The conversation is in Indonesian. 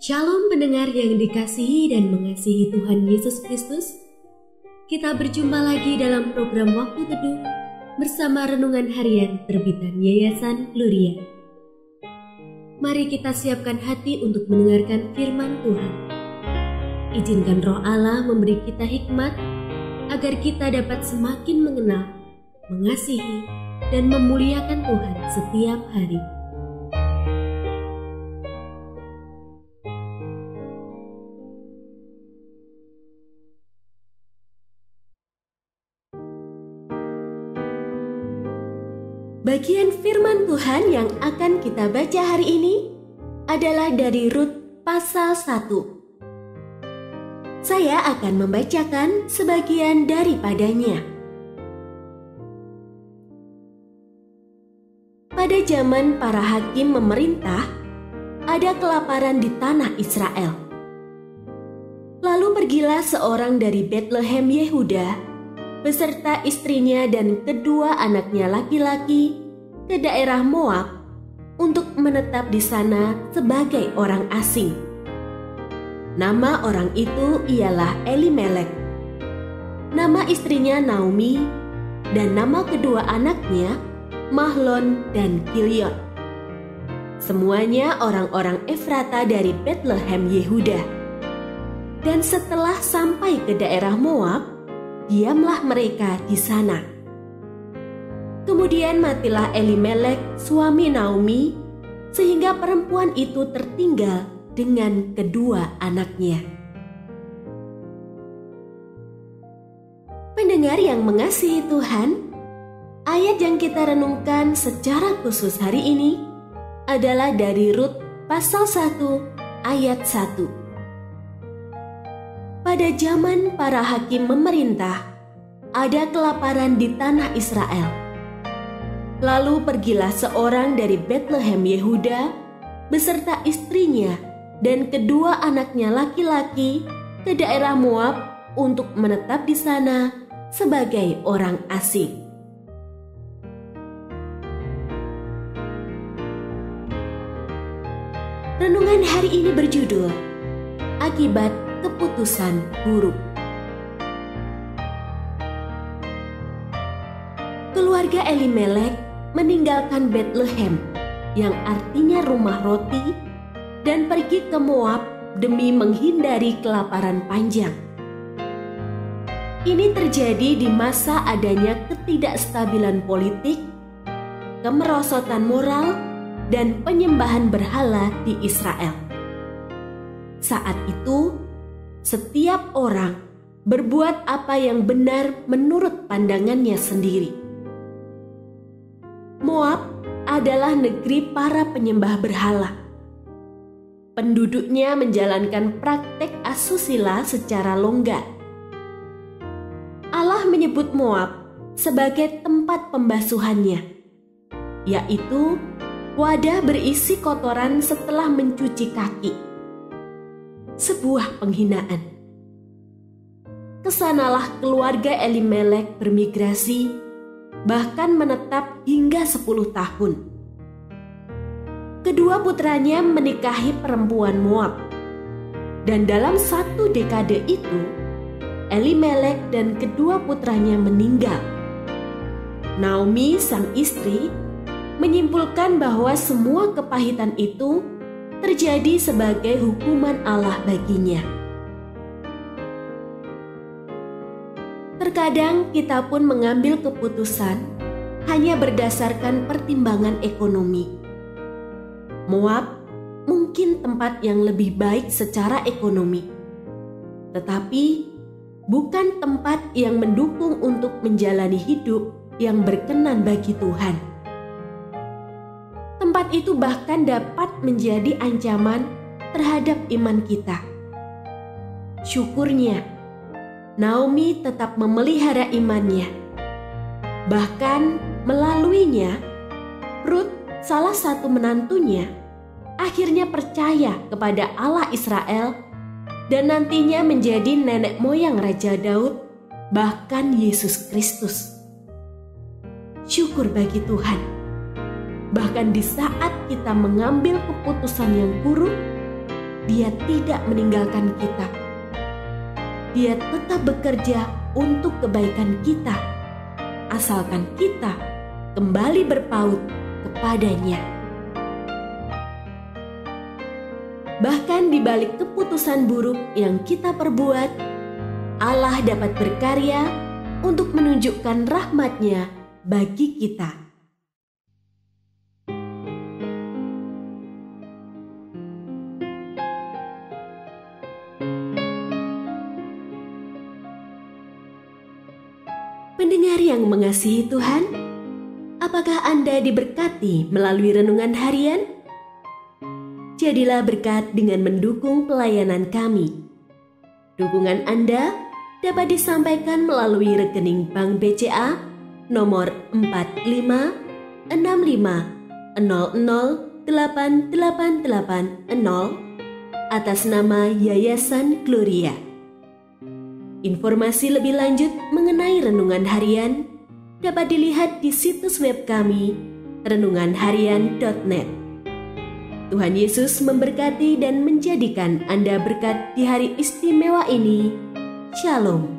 Shalom pendengar yang dikasihi dan mengasihi Tuhan Yesus Kristus. Kita berjumpa lagi dalam program Waktu Teduh bersama Renungan Harian terbitan Yayasan Gloria. Mari kita siapkan hati untuk mendengarkan firman Tuhan. Izinkan Roh Allah memberi kita hikmat agar kita dapat semakin mengenal, mengasihi, dan memuliakan Tuhan setiap hari. Bagian firman Tuhan yang akan kita baca hari ini adalah dari Rut pasal 1. Saya akan membacakan sebagian daripadanya. Pada zaman para hakim memerintah, ada kelaparan di tanah Israel. Lalu pergilah seorang dari Betlehem Yehuda beserta istrinya dan kedua anaknya laki-laki ke daerah Moab untuk menetap di sana sebagai orang asing. Nama orang itu ialah Elimelek, nama istrinya Naomi, dan nama kedua anaknya Mahlon dan Kilion. Semuanya orang-orang Efrata dari Betlehem Yehuda. Dan setelah sampai ke daerah Moab, diamlah mereka di sana. Kemudian matilah Elimelek, suami Naomi, sehingga perempuan itu tertinggal dengan kedua anaknya. Pendengar yang mengasihi Tuhan, ayat yang kita renungkan secara khusus hari ini adalah dari Rut pasal 1 ayat 1. Pada zaman para hakim memerintah, ada kelaparan di tanah Israel. Lalu pergilah seorang dari Betlehem Yehuda beserta istrinya dan kedua anaknya laki-laki ke daerah Moab untuk menetap di sana sebagai orang asing. Renungan hari ini berjudul Akibat Keputusan Buruk. Keluarga Elimelek meninggalkan Betlehem, yang artinya rumah roti, dan pergi ke Moab demi menghindari kelaparan panjang. Ini terjadi di masa adanya ketidakstabilan politik, kemerosotan moral, dan penyembahan berhala di Israel. Saat itu, setiap orang berbuat apa yang benar menurut pandangannya sendiri. Moab adalah negeri para penyembah berhala. Penduduknya menjalankan praktek asusila secara longgar. Allah menyebut Moab sebagai tempat pembasuhannya, yaitu wadah berisi kotoran setelah mencuci kaki. Sebuah penghinaan. Kesanalah keluarga Elimelek bermigrasi, bahkan menetap hingga 10 tahun. Kedua putranya menikahi perempuan Moab, dan dalam 1 dekade itu, Elimelek dan kedua putranya meninggal. Naomi, sang istri, menyimpulkan bahwa semua kepahitan itu terjadi sebagai hukuman Allah baginya. Terkadang kita pun mengambil keputusan hanya berdasarkan pertimbangan ekonomi. Moab mungkin tempat yang lebih baik secara ekonomi, tetapi bukan tempat yang mendukung untuk menjalani hidup yang berkenan bagi Tuhan. Tempat itu bahkan dapat menjadi ancaman terhadap iman kita. Syukurnya, Naomi tetap memelihara imannya. Bahkan melaluinya, Rut, salah satu menantunya, akhirnya percaya kepada Allah Israel dan nantinya menjadi nenek moyang Raja Daud, bahkan Yesus Kristus. Syukur bagi Tuhan. Bahkan di saat kita mengambil keputusan yang buruk, Dia tidak meninggalkan kita. Dia tetap bekerja untuk kebaikan kita, asalkan kita kembali berpaut kepadanya. Bahkan di balik keputusan buruk yang kita perbuat, Allah dapat berkarya untuk menunjukkan rahmat-Nya bagi kita. Pendengar yang mengasihi Tuhan, apakah Anda diberkati melalui renungan harian? Jadilah berkat dengan mendukung pelayanan kami. Dukungan Anda dapat disampaikan melalui rekening Bank BCA nomor 4565008880 atas nama Yayasan Gloria. Informasi lebih lanjut mengenai renungan harian dapat dilihat di situs web kami renunganharian.net. Tuhan Yesus memberkati dan menjadikan Anda berkat di hari istimewa ini. Shalom.